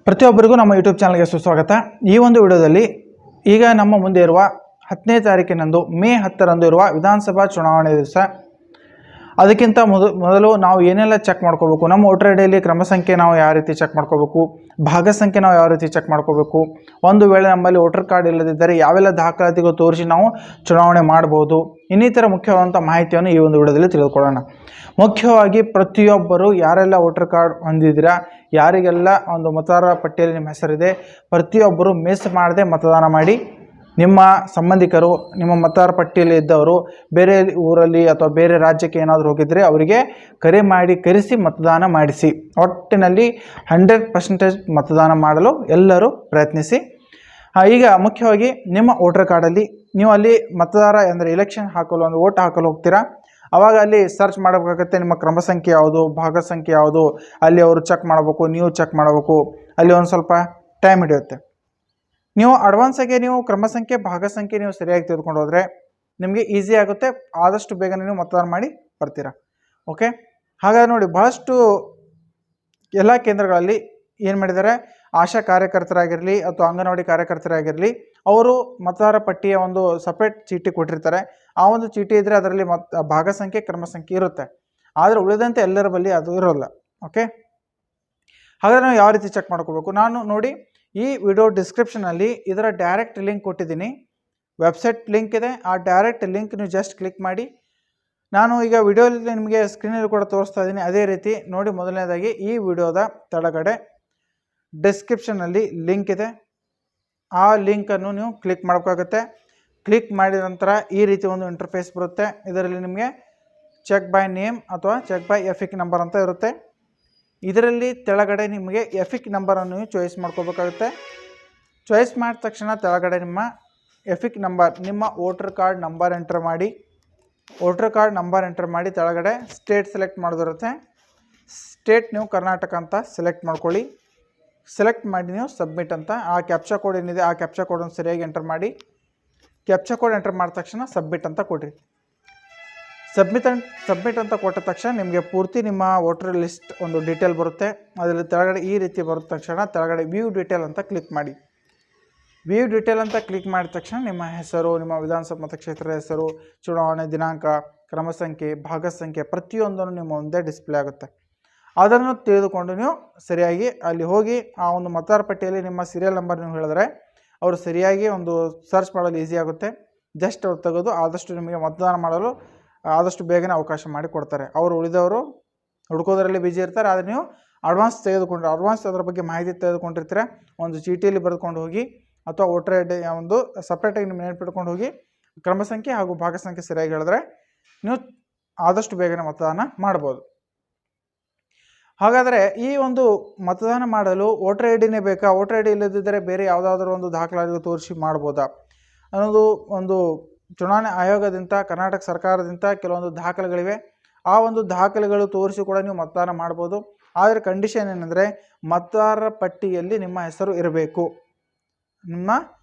ಪ್ರತಿಯೊಬ್ಬರಿಗೂ ನಮ್ಮ ಯೂಟ್ಯೂಬ್ ಚಾನಲ್ಗೆ ಸುಸ್ವಾಗತ. ಈ ಒಂದು ವಿಡಿಯೋದಲ್ಲಿ ಈಗ ನಮ್ಮ ಮುಂದೆ ಇರುವ 10ನೇ ತಾರೀಕಿನಂದು ಮೇ 10ರಂದು ಇರುವ ವಿಧಾನಸಭಾ ಚುನಾವಣೆ ದಿವಸ ಅದಕ್ಕಿಂತ ಮೊದಲು ನಾವು ಏನೆಲ್ಲ ಚೆಕ್ ಮಾಡ್ಕೋಬೇಕು, ನಮ್ಮ ವೋಟರ್ ಐಡಿಯಲ್ಲಿ ಕ್ರಮ ಸಂಖ್ಯೆ ನಾವು ಯಾವ ರೀತಿ ಚೆಕ್ ಮಾಡ್ಕೋಬೇಕು, ಭಾಗ ಸಂಖ್ಯೆ ನಾವು ಯಾವ ರೀತಿ ಚೆಕ್ ಮಾಡ್ಕೋಬೇಕು, ಒಂದು ವೇಳೆ ನಮ್ಮಲ್ಲಿ ವೋಟರ್ ಕಾರ್ಡ್ ಇಲ್ಲದಿದ್ದರೆ ಯಾವೆಲ್ಲ ದಾಖಲಾತಿಗಳು ತೋರಿಸಿ ನಾವು ಚುನಾವಣೆ ಮಾಡ್ಬೋದು, ಇನ್ನಿತರ ಮುಖ್ಯವಾದಂಥ ಮಾಹಿತಿಯನ್ನು ಈ ಒಂದು ವಿಡಿಯೋದಲ್ಲಿ ತಿಳಿದುಕೊಳ್ಳೋಣ. ಮುಖ್ಯವಾಗಿ ಪ್ರತಿಯೊಬ್ಬರು ಯಾರೆಲ್ಲ ವೋಟರ್ ಕಾರ್ಡ್ ಹೊಂದಿದ್ದೀರಾ, ಯಾರಿಗೆಲ್ಲ ಒಂದು ಮತದಾರರ ಪಟ್ಟಿಯಲ್ಲಿ ನಿಮ್ಮ ಹೆಸರಿದೆ, ಪ್ರತಿಯೊಬ್ಬರು ಮಿಸ್ ಮಾಡದೆ ಮತದಾನ ಮಾಡಿ. ನಿಮ್ಮ ಸಂಬಂಧಿಕರು, ನಿಮ್ಮ ಮತದಾರ ಪಟ್ಟಿಯಲ್ಲಿ ಇದ್ದವರು ಬೇರೆ ಊರಲ್ಲಿ ಅಥವಾ ಬೇರೆ ರಾಜ್ಯಕ್ಕೆ ಏನಾದರೂ ಹೋಗಿದ್ದರೆ ಅವರಿಗೆ ಕರೆ ಮಾಡಿ ಕರೆಸಿ ಮತದಾನ ಮಾಡಿಸಿ. ಒಟ್ಟಿನಲ್ಲಿ 100% ಮತದಾನ ಮಾಡಲು ಎಲ್ಲರೂ ಪ್ರಯತ್ನಿಸಿ. ಈಗ ಮುಖ್ಯವಾಗಿ ನಿಮ್ಮ ವೋಟರ್ ಕಾರ್ಡಲ್ಲಿ ನೀವು ಅಲ್ಲಿ ಮತದಾರ ಅಂದರೆ ಎಲೆಕ್ಷನ್ ಹಾಕಲು ಒಂದು ವೋಟ್ ಹಾಕಲು ಹೋಗ್ತೀರಾ, ಆವಾಗ ಅಲ್ಲಿ ಸರ್ಚ್ ಮಾಡಬೇಕಾಗುತ್ತೆ ನಿಮ್ಮ ಕ್ರಮ ಸಂಖ್ಯೆ ಯಾವುದು, ಭಾಗ ಸಂಖ್ಯೆ ಯಾವುದು, ಅಲ್ಲಿ ಅವರು ಚೆಕ್ ಮಾಡಬೇಕು, ನೀವು ಚೆಕ್ ಮಾಡಬೇಕು. ಅಲ್ಲಿ ಒಂದು ಸ್ವಲ್ಪ ಟೈಮ್ ಹಿಡಿಯುತ್ತೆ. ನೀವು ಅಡ್ವಾನ್ಸಾಗಿ ನೀವು ಕ್ರಮ ಸಂಖ್ಯೆ ಭಾಗ ಸಂಖ್ಯೆ ನೀವು ಸರಿಯಾಗಿ ತೆಗೆದುಕೊಂಡು ಹೋದರೆ ನಿಮಗೆ ಈಸಿ ಆಗುತ್ತೆ, ಆದಷ್ಟು ಬೇಗನೆ ನೀವು ಮತದಾನ ಮಾಡಿ ಬರ್ತೀರಾ. ಓಕೆ, ಹಾಗಾದ್ರೆ ನೋಡಿ, ಬಹಳಷ್ಟು ಎಲ್ಲ ಕೇಂದ್ರಗಳಲ್ಲಿ ಏನು ಮಾಡಿದ್ದಾರೆ, ಆಶಾ ಕಾರ್ಯಕರ್ತರಾಗಿರಲಿ ಅಥವಾ ಅಂಗನವಾಡಿ ಕಾರ್ಯಕರ್ತರಾಗಿರಲಿ, ಅವರು ಮತದಾರ ಪಟ್ಟಿಯ ಒಂದು ಸಪ್ರೇಟ್ ಚೀಟಿ ಕೊಟ್ಟಿರ್ತಾರೆ. ಆ ಒಂದು ಚೀಟಿ ಇದ್ದರೆ ಅದರಲ್ಲಿ ಭಾಗ ಸಂಖ್ಯೆ ಕ್ರಮ ಸಂಖ್ಯೆ ಇರುತ್ತೆ, ಆದರೆ ಉಳಿದಂತೆ ಎಲ್ಲರ ಬಳಿ ಅದು ಇರೋಲ್ಲ. ಓಕೆ, ಹಾಗಾದ್ರೆ ನಾವು ಯಾವ ರೀತಿ ಚೆಕ್ ಮಾಡ್ಕೋಬೇಕು, ನಾನು ನೋಡಿ ಈ ವಿಡಿಯೋ ಡಿಸ್ಕ್ರಿಪ್ಷನಲ್ಲಿ ಇದರ ಡೈರೆಕ್ಟ್ ಲಿಂಕ್ ಕೊಟ್ಟಿದ್ದೀನಿ, ವೆಬ್ಸೈಟ್ ಲಿಂಕ್ ಇದೆ. ಆ ಡೈರೆಕ್ಟ್ ಲಿಂಕ್ ನೀವು ಜಸ್ಟ್ ಕ್ಲಿಕ್ ಮಾಡಿ. ನಾನು ಈಗ ವಿಡಿಯೋಲಿ ನಿಮಗೆ ಸ್ಕ್ರೀನಲ್ಲಿ ಕೂಡ ತೋರಿಸ್ತಾ ಇದ್ದೀನಿ. ಅದೇ ರೀತಿ ನೋಡಿ, ಮೊದಲನೇದಾಗಿ ಈ ವಿಡಿಯೋದ ಕೆಳಗಡೆ ಡಿಸ್ಕ್ರಿಪ್ಷನಲ್ಲಿ ಲಿಂಕ್ ಇದೆ, ಆ ಲಿಂಕನ್ನು ನೀವು ಕ್ಲಿಕ್ ಮಾಡಬೇಕಾಗುತ್ತೆ. ಕ್ಲಿಕ್ ಮಾಡಿದ ನಂತರ ಈ ರೀತಿ ಒಂದು ಇಂಟರ್ಫೇಸ್ ಬರುತ್ತೆ. ಇದರಲ್ಲಿ ನಿಮಗೆ ಚೆಕ್ ಬೈ ನೇಮ್ ಅಥವಾ ಚೆಕ್ ಬೈ ಎಫಿಕ್ ನಂಬರ್ ಅಂತ ಇರುತ್ತೆ. ಇದರಲ್ಲಿ ಕೆಳಗಡೆ ನಿಮಗೆ ಎಫಿಕ್ ನಂಬರನ್ನು ನೀವು ಚಾಯ್ಸ್ ಮಾಡ್ಕೋಬೇಕಾಗುತ್ತೆ. ಚಾಯ್ಸ್ ಮಾಡಿದ ತಕ್ಷಣ ಕೆಳಗಡೆ ನಿಮ್ಮ ಎಫಿಕ್ ನಂಬರ್, ನಿಮ್ಮ ವೋಟರ್ ಕಾರ್ಡ್ ನಂಬರ್ ಎಂಟರ್ ಮಾಡಿ. ವೋಟರ್ ಕಾರ್ಡ್ ನಂಬರ್ ಎಂಟರ್ ಮಾಡಿ ಕೆಳಗಡೆ ಸ್ಟೇಟ್ ಸೆಲೆಕ್ಟ್ ಮಾಡೋದಿರುತ್ತೆ. ಸ್ಟೇಟ್ ನೀವು ಕರ್ನಾಟಕ ಅಂತ ಸೆಲೆಕ್ಟ್ ಮಾಡ್ಕೊಳ್ಳಿ. ಸೆಲೆಕ್ಟ್ ಮಾಡಿ ನೀವು ಸಬ್ಮಿಟ್ ಅಂತ ಆ ಕ್ಯಾಪ್ಚಾ ಕೋಡ್ ಏನಿದೆ ಆ ಕ್ಯಾಪ್ಚಾ ಕೋಡನ್ನು ಸರಿಯಾಗಿ ಎಂಟರ್ ಮಾಡಿ. ಕ್ಯಾಪ್ಚಾ ಕೋಡ್ ಎಂಟರ್ ಮಾಡಿದ ತಕ್ಷಣ ಸಬ್ಮಿಟ್ ಅಂತ ಕೊಡಿರಿ. ಸಬ್ಮಿಟ್ ಅಂತ ಕೊಟ್ಟ ತಕ್ಷಣ ನಿಮಗೆ ಪೂರ್ತಿ ನಿಮ್ಮ ವೋಟರ್ ಲಿಸ್ಟ್ ಒಂದು ಡೀಟೇಲ್ ಬರುತ್ತೆ. ಅದರಲ್ಲಿ ಕೆಳಗಡೆ ಈ ರೀತಿ ಬರುವ ತಕ್ಷಣ ಕೆಳಗಡೆ ವ್ಯೂ ಡೀಟೇಲ್ ಅಂತ ಕ್ಲಿಕ್ ಮಾಡಿ. ವ್ಯೂ ಡೀಟೇಲ್ ಅಂತ ಕ್ಲಿಕ್ ಮಾಡಿದ ತಕ್ಷಣ ನಿಮ್ಮ ಹೆಸರು, ನಿಮ್ಮ ವಿಧಾನಸಭಾ ಮತಕ್ಷೇತ್ರದ ಹೆಸರು, ಚುನಾವಣೆ ದಿನಾಂಕ, ಕ್ರಮ ಸಂಖ್ಯೆ, ಭಾಗ ಸಂಖ್ಯೆ ಪ್ರತಿಯೊಂದನ್ನು ನಿಮ್ಮ ಮುಂದೆ ಡಿಸ್ಪ್ಲೇ ಆಗುತ್ತೆ. ಅದನ್ನು ತಿಳಿದುಕೊಂಡು ನೀವು ಸರಿಯಾಗಿ ಅಲ್ಲಿ ಹೋಗಿ ಆ ಒಂದು ಮತದಾರ ಪಟ್ಟಿಯಲ್ಲಿ ನಿಮ್ಮ ಸೀರಿಯಲ್ ನಂಬರ್ ನೀವು ಹೇಳಿದ್ರೆ ಅವರು ಸರಿಯಾಗಿ ಒಂದು ಸರ್ಚ್ ಮಾಡಲು ಈಸಿ ಆಗುತ್ತೆ. ಜಸ್ಟ್ ಅವ್ರು ತೆಗೆದು ಆದಷ್ಟು ನಿಮಗೆ ಮತದಾನ ಮಾಡಲು ಆದಷ್ಟು ಬೇಗನೆ ಅವಕಾಶ ಮಾಡಿ ಕೊಡ್ತಾರೆ. ಅವರು ಉಳಿದವರು ಹುಡ್ಕೋದ್ರಲ್ಲಿ ಬಿಜಿ ಇರ್ತಾರೆ, ಆದರೆ ನೀವು ಅಡ್ವಾನ್ಸ್ ಅದರ ಬಗ್ಗೆ ಮಾಹಿತಿ ತೆಗೆದುಕೊಂಡಿರ್ತೀರ. ಒಂದು ಚೀಟಿಯಲ್ಲಿ ಬರೆದುಕೊಂಡು ಹೋಗಿ ಅಥವಾ ವೋಟರ್ ಐಡಿ ಒಂದು ಸಪ್ರೇಟಾಗಿ ನಿಮ್ಮ ನೆನಪಿಟ್ಕೊಂಡು ಹೋಗಿ ಕ್ರಮ ಸಂಖ್ಯೆ ಹಾಗೂ ಭಾಗ ಸಂಖ್ಯೆ ಸರಿಯಾಗಿ ಹೇಳಿದ್ರೆ ನೀವು ಆದಷ್ಟು ಬೇಗನೆ ಮತದಾನ ಮಾಡ್ಬೋದು. ಹಾಗಾದರೆ ಈ ಒಂದು ಮತದಾನ ಮಾಡಲು ವೋಟರ್ ಐಡಿನೇ ಬೇಕಾ, ವೋಟರ್ ಐಡಿ ಇಲ್ಲದಿದ್ದರೆ ಬೇರೆ ಯಾವುದಾದ್ರೂ ಒಂದು ದಾಖಲಾತಿ ತೋರಿಸಿ ಮಾಡ್ಬೋದಾ ಅನ್ನೋದು ಒಂದು ಚುನಾವಣೆ ಆಯೋಗದಿಂದ, ಕರ್ನಾಟಕ ಸರ್ಕಾರದಿಂದ ಕೆಲವೊಂದು ದಾಖಲೆಗಳಿವೆ. ಆ ಒಂದು ದಾಖಲೆಗಳು ತೋರಿಸಿ ಕೂಡ ನೀವು ಮತದಾನ ಮಾಡ್ಬೋದು. ಆದರೆ ಕಂಡೀಷನ್ ಏನಂದರೆ ಮತದಾರರ ಪಟ್ಟಿಯಲ್ಲಿ ನಿಮ್ಮ ಹೆಸರು ಇರಬೇಕು. ನಿಮ್ಮ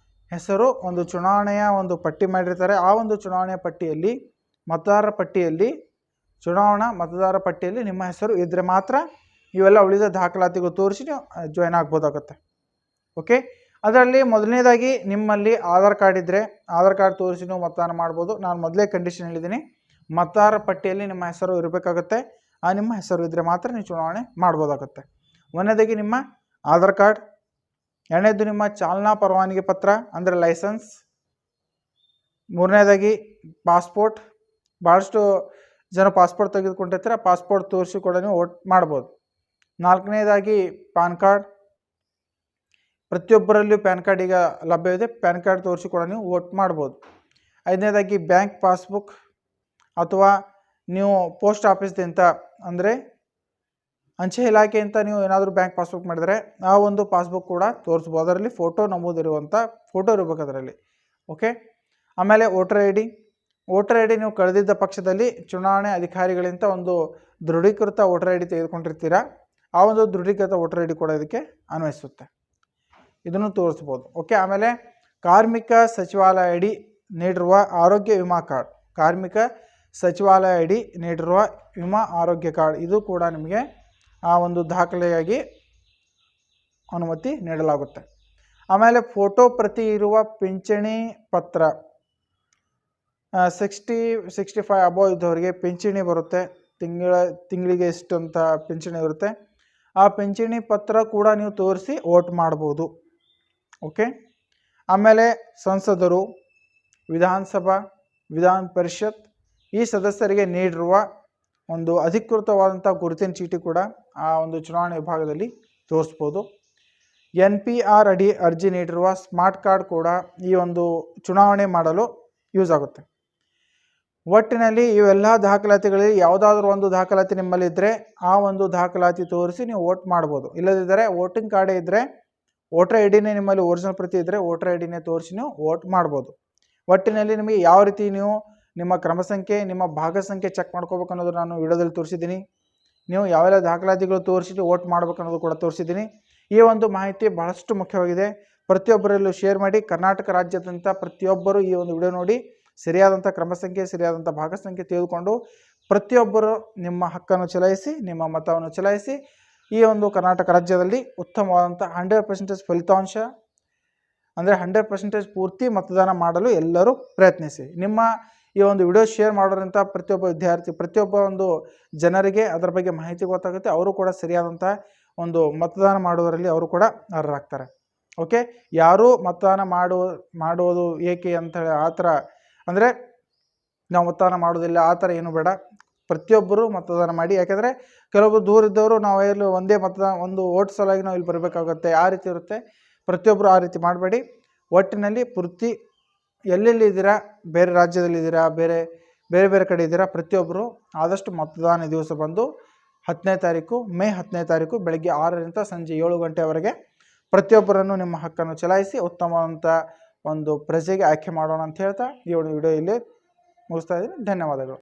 ಹೆಸರು ಒಂದು ಚುನಾವಣೆಯ ಒಂದು ಪಟ್ಟಿ ಮಾಡಿರ್ತಾರೆ, ಆ ಒಂದು ಚುನಾವಣೆಯ ಪಟ್ಟಿಯಲ್ಲಿ ಮತದಾರರ ಪಟ್ಟಿಯಲ್ಲಿ ನಿಮ್ಮ ಹೆಸರು ಇದ್ದರೆ ಮಾತ್ರ ಇವೆಲ್ಲ ಉಳಿದ ದಾಖಲಾತಿಗಳು ತೋರಿಸಿ ನೀವು ಜಾಯ್ನ್ ಆಗ್ಬೋದಾಗುತ್ತೆ. ಓಕೆ, ಅದರಲ್ಲಿ ಮೊದಲನೇದಾಗಿ ನಿಮ್ಮಲ್ಲಿ ಆಧಾರ್ ಕಾರ್ಡ್ ಇದ್ದರೆ ಆಧಾರ್ ಕಾರ್ಡ್ ತೋರಿಸಿ ನೀವು ಮತದಾನ ಮಾಡ್ಬೋದು. ನಾನು ಮೊದಲೇ ಕಂಡೀಷನ್ ಹೇಳಿದ್ದೀನಿ, ಮತದಾರರ ಪಟ್ಟಿಯಲ್ಲಿ ನಿಮ್ಮ ಹೆಸರು ಇರಬೇಕಾಗುತ್ತೆ. ಆ ನಿಮ್ಮ ಹೆಸರು ಇದ್ದರೆ ಮಾತ್ರ ನೀವು ಚುನಾವಣೆ ಮಾಡ್ಬೋದಾಗುತ್ತೆ. ಒಂದನೇದಾಗಿ ನಿಮ್ಮ ಆಧಾರ್ ಕಾರ್ಡ್, ಎರಡನೇದು ನಿಮ್ಮ ಚಾಲನಾ ಪರವಾನಗಿ ಪತ್ರ ಅಂದರೆ ಲೈಸೆನ್ಸ್, ಮೂರನೇದಾಗಿ ಪಾಸ್ಪೋರ್ಟ್. ಭಾಳಷ್ಟು ಜನ ಪಾಸ್ಪೋರ್ಟ್ ತೆಗೆದುಕೊಂಡಿರ್ತಾರೆ, ಪಾಸ್ಪೋರ್ಟ್ ತೋರಿಸಿ ಕೂಡ ನೀವು ವೋಟ್ ಮಾಡ್ಬೋದು. ನಾಲ್ಕನೇದಾಗಿ ಪಾನ್ ಕಾರ್ಡ್, ಪ್ರತಿಯೊಬ್ಬರಲ್ಲಿಯೂ ಪ್ಯಾನ್ ಕಾರ್ಡ್ ಈಗ ಲಭ್ಯವಿದೆ, ಪ್ಯಾನ್ ಕಾರ್ಡ್ ತೋರಿಸಿ ಕೂಡ ನೀವು ವೋಟ್ ಮಾಡ್ಬೋದು. ಐದನೇದಾಗಿ ಬ್ಯಾಂಕ್ ಪಾಸ್ಬುಕ್ ಅಥವಾ ನೀವು ಪೋಸ್ಟ್ ಆಫೀಸ್ದಿಂದ ಅಂದರೆ ಅಂಚೆ ಇಲಾಖೆಯಿಂದ ನೀವು ಏನಾದರೂ ಬ್ಯಾಂಕ್ ಪಾಸ್ಬುಕ್ ಮಾಡಿದರೆ ಆ ಒಂದು ಪಾಸ್ಬುಕ್ ಕೂಡ ತೋರಿಸ್ಬೋದು. ಅದರಲ್ಲಿ ಫೋಟೋ ನಮೂದಿರುವಂಥ ಫೋಟೋ ಇರಬೇಕು ಅದರಲ್ಲಿ. ಓಕೆ, ಆಮೇಲೆ ವೋಟರ್ ಐ ಡಿ ನೀವು ಕಳೆದಿದ್ದ ಪಕ್ಷದಲ್ಲಿ ಚುನಾವಣೆ ಅಧಿಕಾರಿಗಳಿಂದ ಒಂದು ದೃಢೀಕೃತ ವೋಟರ್ ಐ ಡಿ ತೆಗೆದುಕೊಂಡಿರ್ತೀರ, ಆ ಒಂದು ದೃಢೀಕೃತ ವೋಟರ್ ಐ ಡಿ ಕೂಡ ಇದಕ್ಕೆ ಅನ್ವಯಿಸುತ್ತೆ, ಇದನ್ನು ತೋರಿಸ್ಬೋದು. ಓಕೆ, ಆಮೇಲೆ ಕಾರ್ಮಿಕ ಸಚಿವಾಲಯ ಅಡಿ ನೀಡಿರುವ ಆರೋಗ್ಯ ವಿಮಾ ಕಾರ್ಡ್, ಕಾರ್ಮಿಕ ಸಚಿವಾಲಯ ಅಡಿ ನೀಡಿರುವ ವಿಮಾ ಆರೋಗ್ಯ ಕಾರ್ಡ್, ಇದು ಕೂಡ ನಿಮಗೆ ಆ ಒಂದು ದಾಖಲೆಯಾಗಿ ಅನುಮತಿ ನೀಡಲಾಗುತ್ತೆ. ಆಮೇಲೆ ಫೋಟೋ ಪ್ರತಿ ಇರುವ ಪಿಂಚಣಿ ಪತ್ರ 65 ಅಬೋವ್ ಇದ್ದವರಿಗೆ ಪಿಂಚಣಿ ಬರುತ್ತೆ. ತಿಂಗಳಿಗೆ ಎಷ್ಟು ಅಂತ ಪಿಂಚಣಿ ಇರುತ್ತೆ. ಆ ಪಿಂಚಣಿ ಪತ್ರ ಕೂಡ ನೀವು ತೋರಿಸಿ ವೋಟ್ ಮಾಡ್ಬೋದು. ಓಕೆ. ಆಮೇಲೆ ಸಂಸದರು, ವಿಧಾನಸಭಾ, ವಿಧಾನ ಪರಿಷತ್ ಈ ಸದಸ್ಯರಿಗೆ ನೀಡಿರುವ ಒಂದು ಅಧಿಕೃತವಾದಂಥ ಗುರುತಿನ ಚೀಟಿ ಕೂಡ ಆ ಒಂದು ಚುನಾವಣೆ ವಿಭಾಗದಲ್ಲಿ ತೋರಿಸ್ಬೋದು. NPR ಅಡಿ ಅರ್ಜಿ ನೀಡಿರುವ ಸ್ಮಾರ್ಟ್ ಕಾರ್ಡ್ ಕೂಡ ಈ ಒಂದು ಚುನಾವಣೆ ಮಾಡಲು ಯೂಸ್ ಆಗುತ್ತೆ. ಒಟ್ಟಿನಲ್ಲಿ ಇವೆಲ್ಲ ದಾಖಲಾತಿಗಳಲ್ಲಿ ಯಾವುದಾದ್ರೂ ಒಂದು ದಾಖಲಾತಿ ನಿಮ್ಮಲ್ಲಿ ಇದ್ದರೆ ಆ ಒಂದು ದಾಖಲಾತಿ ತೋರಿಸಿ ನೀವು ವೋಟ್ ಮಾಡ್ಬೋದು. ಇಲ್ಲದಿದ್ದರೆ ವೋಟಿಂಗ್ ಕಾರ್ಡೇ ಇದ್ದರೆ, ವೋಟರ್ ಐ ಡಿನೇ ನಿಮ್ಮಲ್ಲಿ ಒರಿಜಿನಲ್ ಪ್ರತಿ ಇದ್ದರೆ ವೋಟರ್ ಐ ಡಿನೇ ತೋರಿಸಿ ನೀವು ವೋಟ್ ಮಾಡ್ಬೋದು. ಒಟ್ಟಿನಲ್ಲಿ ನಿಮಗೆ ಯಾವ ರೀತಿ ನೀವು ನಿಮ್ಮ ಕ್ರಮ ಸಂಖ್ಯೆ, ನಿಮ್ಮ ಭಾಗ ಸಂಖ್ಯೆ ಚೆಕ್ ಮಾಡ್ಕೋಬೇಕು ಅನ್ನೋದು ನಾನು ವಿಡಿಯೋದಲ್ಲಿ ತೋರಿಸಿದ್ದೀನಿ. ನೀವು ಯಾವೆಲ್ಲ ದಾಖಲಾತಿಗಳು ತೋರಿಸಿ ವೋಟ್ ಮಾಡ್ಬೇಕು ಅನ್ನೋದು ಕೂಡ ತೋರಿಸಿದ್ದೀನಿ. ಈ ಒಂದು ಮಾಹಿತಿ ಬಹಳಷ್ಟು ಮುಖ್ಯವಾಗಿದೆ. ಪ್ರತಿಯೊಬ್ಬರಲ್ಲೂ ಶೇರ್ ಮಾಡಿ. ಕರ್ನಾಟಕ ರಾಜ್ಯಾದ್ಯಂತ ಪ್ರತಿಯೊಬ್ಬರು ಈ ಒಂದು ವಿಡಿಯೋ ನೋಡಿ ಸರಿಯಾದಂಥ ಕ್ರಮ ಸಂಖ್ಯೆ, ಸರಿಯಾದಂಥ ಭಾಗ ಸಂಖ್ಯೆ ತಿಳಿದುಕೊಂಡು ಪ್ರತಿಯೊಬ್ಬರು ನಿಮ್ಮ ಹಕ್ಕನ್ನು ಚಲಾಯಿಸಿ, ನಿಮ್ಮ ಮತವನ್ನು ಚಲಾಯಿಸಿ. ಈ ಒಂದು ಕರ್ನಾಟಕ ರಾಜ್ಯದಲ್ಲಿ ಉತ್ತಮವಾದಂಥ 100% ಫಲಿತಾಂಶ ಅಂದರೆ 100% ಪೂರ್ತಿ ಮತದಾನ ಮಾಡಲು ಎಲ್ಲರೂ ಪ್ರಯತ್ನಿಸಿ. ನಿಮ್ಮ ಈ ಒಂದು ವಿಡಿಯೋ ಶೇರ್ ಮಾಡೋದ್ರಿಂದ ಪ್ರತಿಯೊಬ್ಬ ವಿದ್ಯಾರ್ಥಿ, ಪ್ರತಿಯೊಬ್ಬ ಒಂದು ಜನರಿಗೆ ಅದರ ಬಗ್ಗೆ ಮಾಹಿತಿ ಗೊತ್ತಾಗುತ್ತೆ. ಅವರು ಕೂಡ ಸರಿಯಾದಂಥ ಒಂದು ಮತದಾನ ಮಾಡುವುದರಲ್ಲಿ ಅವರು ಕೂಡ ಅರ್ಹರಾಗ್ತಾರೆ. ಓಕೆ. ಯಾರೂ ಮತದಾನ ಮಾಡುವುದು ಏಕೆ ಅಂತೇಳಿ ಆ ಥರ ಅಂದರೆ ನಾವು ಮತದಾನ ಮಾಡೋದಿಲ್ಲ ಆ ಥರ ಏನು ಬೇಡ. ಪ್ರತಿಯೊಬ್ಬರು ಮತದಾನ ಮಾಡಿ. ಯಾಕೆಂದರೆ ಕೆಲವೊಬ್ಬರು ದೂರ ಇದ್ದವರು ನಾವು ಇಲ್ಲಿ ಒಂದೇ ಒಂದು ಓಟ್ ಸಲುವಾಗಿ ನಾವು ಇಲ್ಲಿ ಬರಬೇಕಾಗುತ್ತೆ, ಆ ರೀತಿ ಇರುತ್ತೆ. ಪ್ರತಿಯೊಬ್ಬರು ಆ ರೀತಿ ಮಾಡಬೇಡಿ. ಒಟ್ಟಿನಲ್ಲಿ ಪೂರ್ತಿ ಎಲ್ಲೆಲ್ಲಿ ಇದ್ದೀರಾ, ಬೇರೆ ರಾಜ್ಯದಲ್ಲಿದ್ದೀರಾ, ಬೇರೆ ಬೇರೆ ಕಡೆ ಇದ್ದೀರಾ, ಪ್ರತಿಯೊಬ್ಬರು ಆದಷ್ಟು ಮತದಾನ ದಿವಸ ಬಂದು 10ನೇ ತಾರೀಕು, ಮೇ 10ನೇ ತಾರೀಕು ಬೆಳಗ್ಗೆ 6ರಿಂದ ಸಂಜೆ 7 ಗಂಟೆವರೆಗೆ ಪ್ರತಿಯೊಬ್ಬರನ್ನು ನಿಮ್ಮ ಹಕ್ಕನ್ನು ಚಲಾಯಿಸಿ ಉತ್ತಮವಾದಂಥ ಒಂದು ಪ್ರಜೆಗೆ ಆಯ್ಕೆ ಮಾಡೋಣ ಅಂತ ಹೇಳ್ತಾ ಈ ಒಂದು ವಿಡಿಯೋ ಇಲ್ಲಿ ಮುಗಿಸ್ತಾ ಇದ್ದೀನಿ. ಧನ್ಯವಾದಗಳು.